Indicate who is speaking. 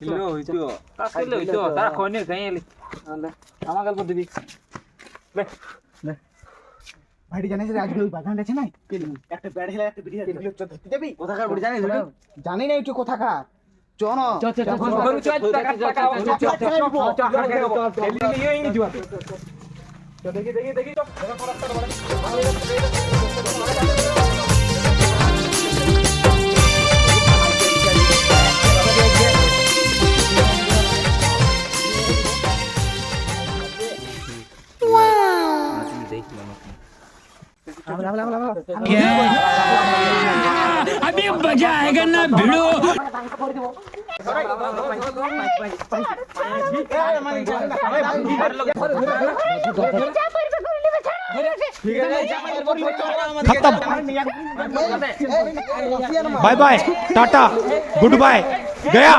Speaker 1: Kilo হইতো
Speaker 2: কাজ করলে হইতো তারা খয়নের গাই এলি আমার গল্প দিবি
Speaker 3: ভাইটি জানিস রে আজকে ওই বাগানটা আছে না একটা ব্যাট খেলা একটা বিড়ি ধরতে যাবি কোথাকার বড়ি জানিস জানি না একটু কোথাকার চনো
Speaker 2: দেখি দেখি দেখি
Speaker 4: अभी मजा आएगा ना भिड़ो।
Speaker 5: Bye bye tata good bye गया